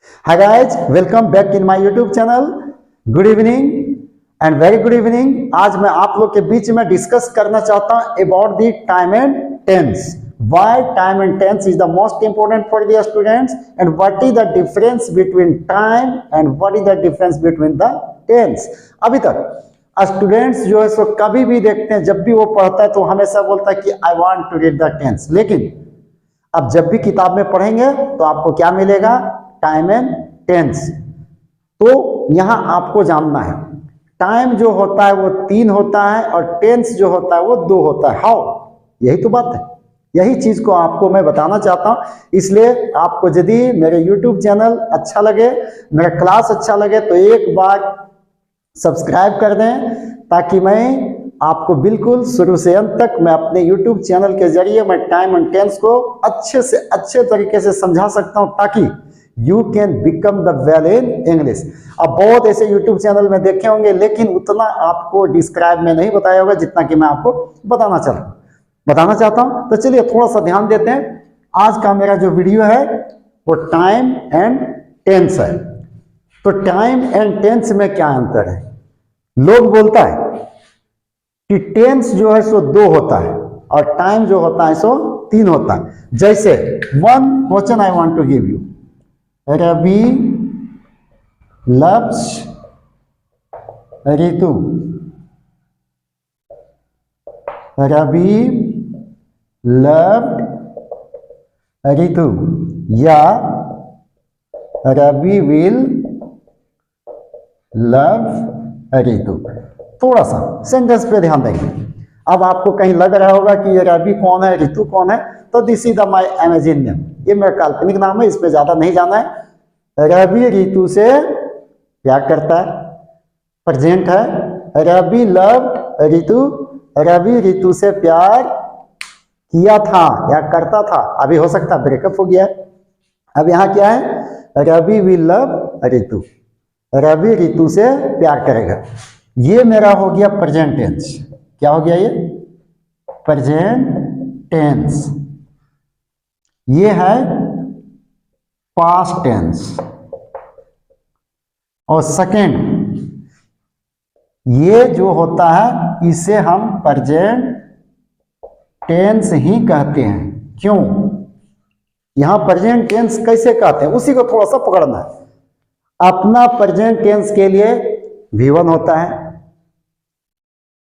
Hi guys, welcome back in my YouTube channel. Good evening and very good evening. आज मैं आप लोग के बीच में डिस्कस करना चाहता हूं about the time and tense. Why time and tense is the most important for the students and what is the difference between time and what is the difference between the tense. अभी तक students जो है सो कभी भी देखते हैं, जब भी वो पढ़ता है तो हमेशा बोलता है कि I want to read the tense, लेकिन अब जब भी किताब में पढ़ेंगे तो आपको क्या मिलेगा? Time and tense. तो यहां आपको जानना है टाइम जो होता है वो 3 होता है और टेंस जो होता है वो 2 होता है। हाउ? यही तो बात है, यही चीज को आपको मैं बताना चाहता हूं। इसलिए आपको यदि मेरे YouTube चैनल अच्छा लगे, मेरा क्लास अच्छा लगे तो एक बार सब्सक्राइब कर दें, ताकि मैं आपको बिल्कुल शुरू से अंत तक मैं अपने YouTube चैनल के जरिए मैं टाइम एंड टेंस को अच्छे से अच्छे तरीके से समझा सकता हूं, ताकि you can become the well in English. अब बहुत ऐसे YouTube चैनल में देखे होंगे, लेकिन उतना आपको डिस्क्राइब में नहीं बताया होगा जितना कि मैं आपको बताना चाहता हूं। तो चलिए थोड़ा सा ध्यान देते हैं। आज का मेरा जो वीडियो है वो टाइम एंड टेंस है। तो टाइम एंड टेंस में क्या अंतर है? लोग बोलता है कि टेंस जो है सो 2 होता है और टाइम जो होता है सो 3 होता है। जैसे one question I want to give you, Ravi loves Ritu, Ravi loved Ritu, या रवि विल लव ऋतु। थोड़ा सा सेंटेंस पे ध्यान देंगे। अब आपको कहीं लग रहा होगा कि ये रवि कौन है, ऋतु कौन है, तो this is the my imagine name, ये मेरा काल्पनिक नाम है, इस पे ज्यादा नहीं जाना है। रवि ऋतु से प्यार करता है, प्रेजेंट है। रवि लव्ड ऋतु, रवि ऋतु से प्यार किया था या करता था, अभी हो सकता है ब्रेकअप हो गया। अब यहां क्या है? रवि विल लव ऋतु, रवि ऋतु से प्यार करेगा। ये मेरा हो गया प्रेजेंट टेंस। क्या हो गया? ये प्रेजेंट टेंस। ये है पास्ट टेंस। और सेकेंड, ये जो होता है इसे हम प्रेजेंट टेंस ही कहते हैं। क्यों? यहां प्रेजेंट टेंस कैसे कहते हैं उसी को थोड़ा सा पकड़ना है। अपना प्रेजेंट टेंस के लिए V1 होता है,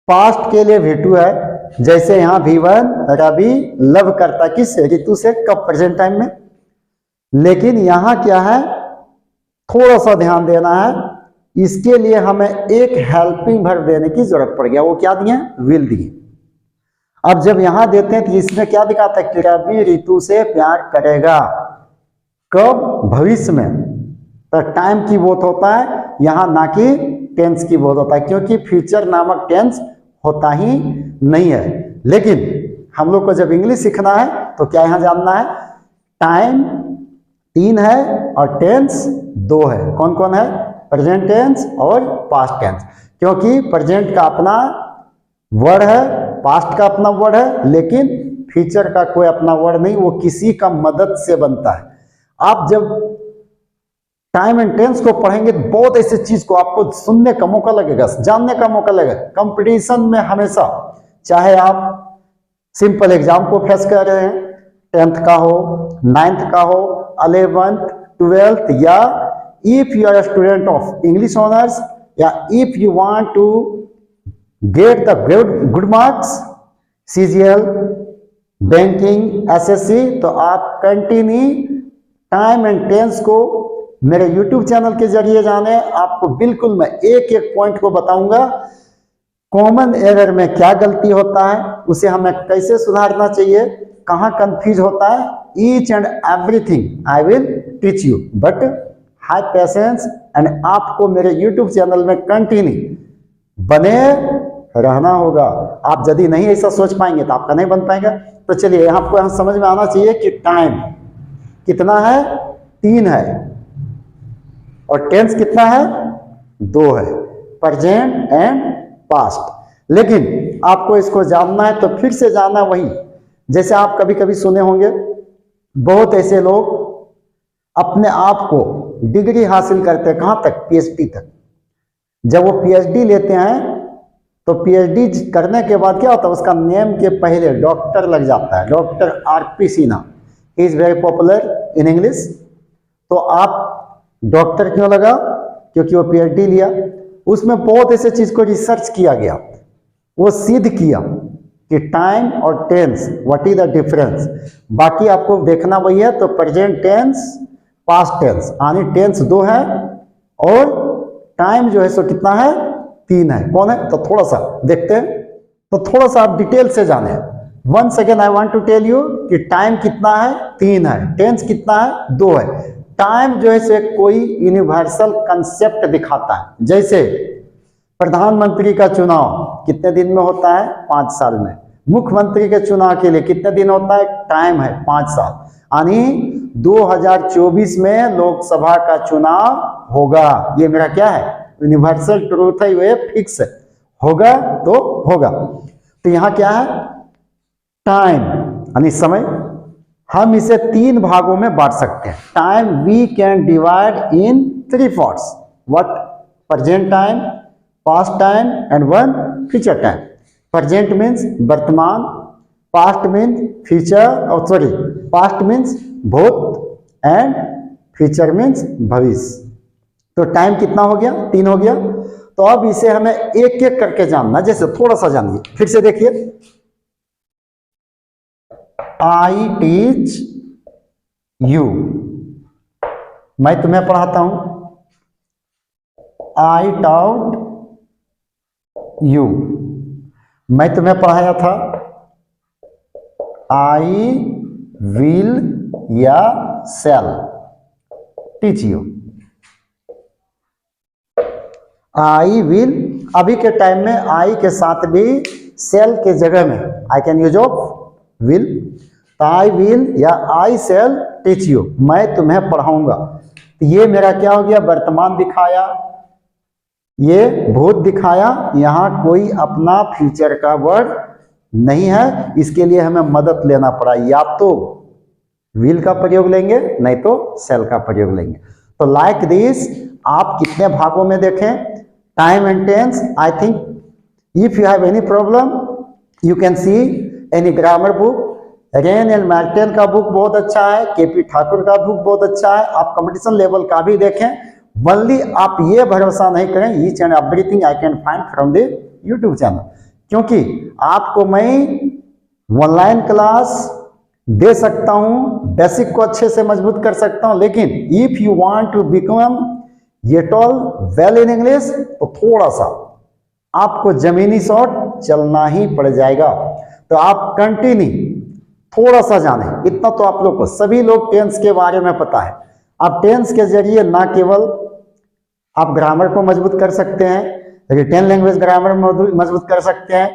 पास्ट के लिए V2 है। जैसे यहां V1 रवि लव करता किस ऋतु से, कब? प्रेजेंट टाइम में। लेकिन यहां क्या है, थोड़ा सा ध्यान देना है। इसके लिए हमें एक हेल्पिंग वर्ब देने की जरूरत पड़ गया। वो क्या दिए? विल दिए। अब जब यहां देते हैं तो इसमें क्या दिखाता है कि रवि ऋतु से प्यार करेगा। कब? भविष्य में। तो टाइम की बोध होता है यहां, ना कि टेंस की बोध होता है, क्योंकि फ्यूचर नामक टेंस होता ही नहीं है। लेकिन हम लोग को जब इंग्लिश सीखना है तो क्या यहां जानना है? टाइम 3 है और टेंस 2 है। कौन कौन है? प्रेजेंट टेंस और पास्ट टेंस। क्योंकि प्रेजेंट का अपना वर्ड है, पास्ट का अपना वर्ड है, लेकिन फ्यूचर का कोई अपना वर्ड नहीं, वो किसी का मदद से बनता है। आप जब टाइम एंड टेंस को पढ़ेंगे तो बहुत ऐसी चीज को आपको सुनने का मौका लगेगा, जानने का मौका लगेगा। कंपटीशन में हमेशा, चाहे आप सिंपल एग्जाम को फेस कर रहे हैं, 10th का हो, 9th का हो, 11th 12th, या if you are a student of English honours, या if you want to get the good marks, CGL, banking, SSC, तो आप कंटिन्यू टाइम एंड टेंस को मेरे YouTube चैनल के जरिए जाने। आपको बिल्कुल मैं एक एक पॉइंट को बताऊंगा। कॉमन एरर में क्या गलती होता है, उसे हमें कैसे सुधारना चाहिए, कहां कंफ्यूज होता है, each and everything I will teach you. But high patience and आपको मेरे YouTube चैनल में कंटिन्यू बने रहना होगा। आप यदि नहीं ऐसा सोच पाएंगे तो आपका नहीं बन पाएगा। तो चलिए आपको यहां समझ में आना चाहिए कि टाइम कितना है? 3 है। और टेंस कितना है? 2 है, प्रेजेंट एंड पास्ट। लेकिन आपको इसको जानना है तो फिर से जानना वही, जैसे आप कभी कभी सुने होंगे बहुत ऐसे लोग अपने आप को डिग्री हासिल करते हैं, कहाँ तक? पीएचडी तक। जब वो पीएचडी लेते हैं तो पीएचडी करने के बाद क्या होता है, उसका नेम के पहले डॉक्टर लग जाता है, doctor RP Sinha, he is very popular in English. तो आप डॉक्टर क्यों लगा? क्योंकि वो पीएचडी लिया। उसमें बहुत ऐसे चीज को रिसर्च किया गया, वो सिद्ध किया कि टाइम और tense what is the difference. बाकी आपको देखना वही है, तो प्रेजेंट टेंस, पास्ट टेंस, यानी टेंस 2 है और टाइम जो है सो कितना है? 3 है। कौन है? तो थोड़ा सा देखते हैं, तो थोड़ा सा आप डिटेल से जाने। Once again I want to tell you कि टाइम कितना है? 3 है। टेंस कितना है? 2 है। टाइम जो है से कोई यूनिवर्सल कंसेप्ट दिखाता है। जैसे प्रधानमंत्री का चुनाव कितने दिन में होता है? 5 साल में। मुख्यमंत्री के चुनाव के लिए कितने दिन होता है? टाइम है 5 साल। यानी 2024 में लोकसभा का चुनाव होगा। ये मेरा क्या है? यूनिवर्सल ट्रूथ है, ये फिक्स है, होगा तो होगा। तो यहां क्या है? टाइम यानी समय। हम इसे 3 भागों में बांट सकते हैं। Time we can divide in 3 parts. What? Present time, past time and one future time. Present means वर्तमान, पास्ट मीन्स फ्यूचर, और सॉरी पास्ट मीन्स भूत एंड फ्यूचर मीन्स भविष्य। तो टाइम कितना हो गया? 3 हो गया। तो अब इसे हमें एक एक करके जानना। जैसे थोड़ा सा जानिए, फिर से देखिए। आई टीच यू, मैं तुम्हें पढ़ाता हूं। आई टॉट यू, मैं तुम्हें पढ़ाया था। आई विल या शैल टीच यू। आई विल, अभी के टाइम में आई के साथ भी शैल के जगह में I can use of will. I will या आई शैल टीच यू, मैं तुम्हें पढ़ाऊंगा। तो ये मेरा क्या हो गया? वर्तमान दिखाया, ये भूत दिखाया। यहां कोई अपना फ्यूचर का वर्ड नहीं है, इसके लिए हमें मदद लेना पड़ा। या तो विल का प्रयोग लेंगे, नहीं तो शैल का प्रयोग लेंगे। तो लाइक दिस आप कितने भागों में देखें? Time and tense. I think if you have any problem you can see any grammar book. Wren and Martin का बुक बहुत अच्छा है, केपी ठाकुर का बुक बहुत अच्छा है। आप कंपटीशन लेवल का भी देखें। वनली आप ये भरोसा नहीं करें each and everything I can find from the YouTube channel, क्योंकि आपको मैं ऑनलाइन क्लास दे सकता हूं, बेसिक को अच्छे से मजबूत कर सकता हूं, लेकिन if you want to become at all well in English तो थोड़ा सा आपको जमीनी शॉट चलना ही पड़ जाएगा। तो आप कंटिन्यू थोड़ा सा जाने, इतना तो आप लोग को, सभी लोग टेंस के बारे में पता है। आप टेंस के जरिए ना केवल आप ग्रामर को मजबूत कर सकते हैं, रिटेन लैंग्वेज ग्रामर मजबूत कर सकते हैं,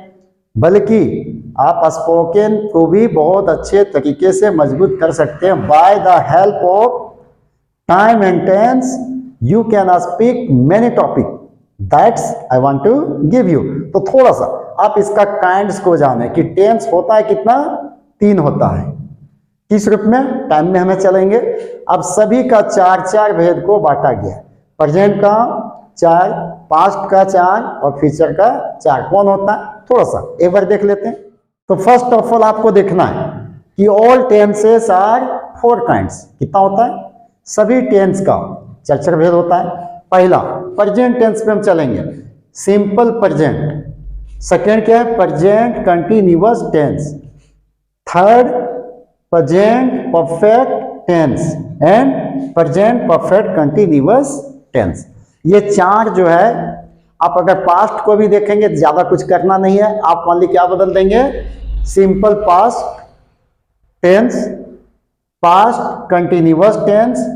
बल्कि आप स्पोकन को भी बहुत अच्छे तरीके से मजबूत कर सकते हैं। By the help of time and tense you can speak many topic that's I want to give you. तो थोड़ा सा आप इसका काइंड्स को जाने कि टेंस होता है कितना? 3 होता है। किस रूप में? टाइम में हमें चलेंगे। अब सभी का 4 भेद को बांटा गया। प्रेजेंट का 4, पास्ट का 4 और फ्यूचर का 4। कौन होता है? थोड़ा सा एक बार देख लेते हैं। तो फर्स्ट ऑफ ऑल आपको देखना है कि ऑल टेंसेस आर 4 काइंड्स। कितना होता है? सभी टेंस का 4 भेद होता है। पहला प्रेजेंट टेंस पे हम चलेंगे, सिंपल प्रेजेंट। सेकेंड क्या है? Present continuous tense. Third present perfect tense and present perfect continuous tense. ये 4 जो है, आप अगर पास्ट को भी देखेंगे तो ज्यादा कुछ करना नहीं है। आप ओनली क्या बदल देंगे? Simple past tense, past continuous tense,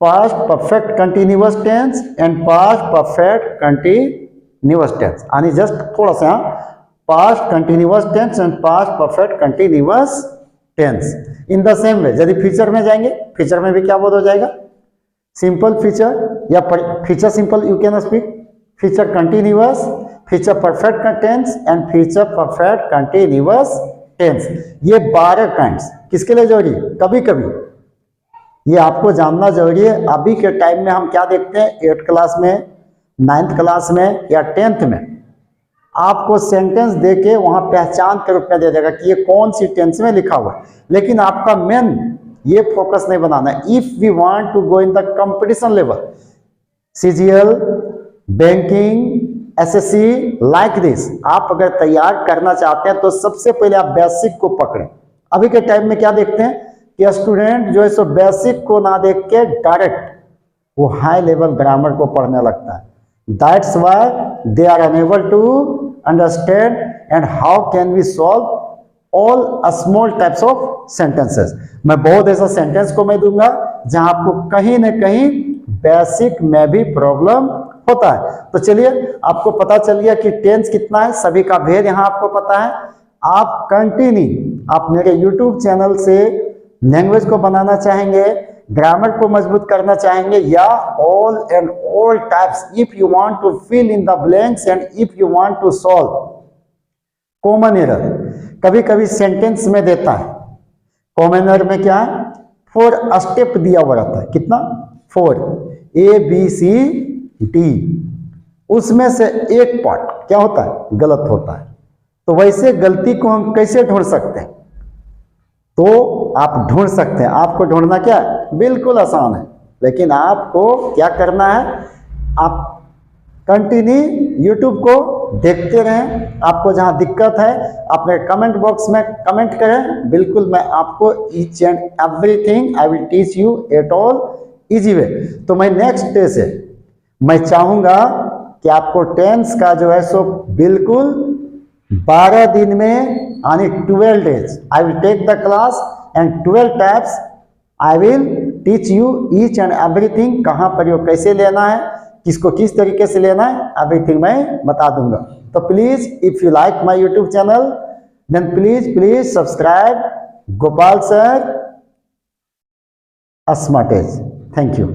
past perfect continuous tense and past perfect continuous tense. यानी जस्ट थोड़ा सा past continuous tense and past perfect continuous tense. In the same way यदि फ्यूचर में जाएंगे, फ्यूचर में भी क्या बोध हो जाएगा? सिंपल फ्यूचर या future simple you can speak, future continuous, future perfect tense and future perfect continuous tense. ये 12 काइंड्स किसके लिए जोड़ी? कभी कभी ये आपको जानना जरूरी है। अभी के टाइम में हम क्या देखते हैं, 8th क्लास में, 9th क्लास में या 10th में आपको सेंटेंस देके वहां पहचान के रूप में दे देगा कि ये कौन सी टेंस में लिखा हुआ है, लेकिन आपका मेन ये फोकस नहीं बनाना है। If we want to go in the competition level, CGL, banking, SSC, like this, आप अगर तैयार करना चाहते हैं तो सबसे पहले आप बेसिक को पकड़ें। अभी के टाइम में क्या देखते हैं कि स्टूडेंट जो है सो बेसिक को ना देख के डायरेक्ट वो हाई लेवल ग्रामर को पढ़ने लगता है। That's why they are unable to understand and how can we solve all small types of sentences. मैं बहुत ऐसा सेंटेंस को मैं दूंगा जहां आपको कहीं ना कहीं बेसिक में भी प्रॉब्लम होता है। तो चलिए, आपको पता चल गया कि टेंस कितना है, सभी का भेद यहां आपको पता है। आप कंटिन्यू आप मेरे यूट्यूब चैनल से लैंग्वेज को बनाना चाहेंगे, ग्रामर को मजबूत करना चाहेंगे, या all and all types, if you want to fill in the blanks and if you want to solve common error, कभी कभी सेंटेंस में देता है कॉमन एरर में क्या है, 4 स्टेप दिया हुआ रहता है। कितना? 4, ABCD, उसमें से एक पार्ट क्या होता है, गलत होता है। तो वैसे गलती को हम कैसे ढूंढ सकते हैं? तो आप ढूंढ सकते हैं। आपको ढूंढना क्या है, बिल्कुल आसान है, लेकिन आपको क्या करना है, आप कंटिन्यू यूट्यूब को देखते रहें। आपको जहां दिक्कत है अपने कमेंट बॉक्स में कमेंट करें, बिल्कुल मैं आपको each and everything I will teach you at all easy way. तो मैं नेक्स्ट डे से मैं चाहूंगा कि आपको टेंस का जो है सो बिल्कुल 12 दिन में, यानी 12 days I will take the class and 12 types I will teach you each and everything. कहाँ पर यो कैसे लेना है, किसको किस तरीके से लेना है, एवरीथिंग मैं बता दूंगा। तो please if you like my YouTube channel then please subscribe Gopal sir स्मार्टेज। Thank you.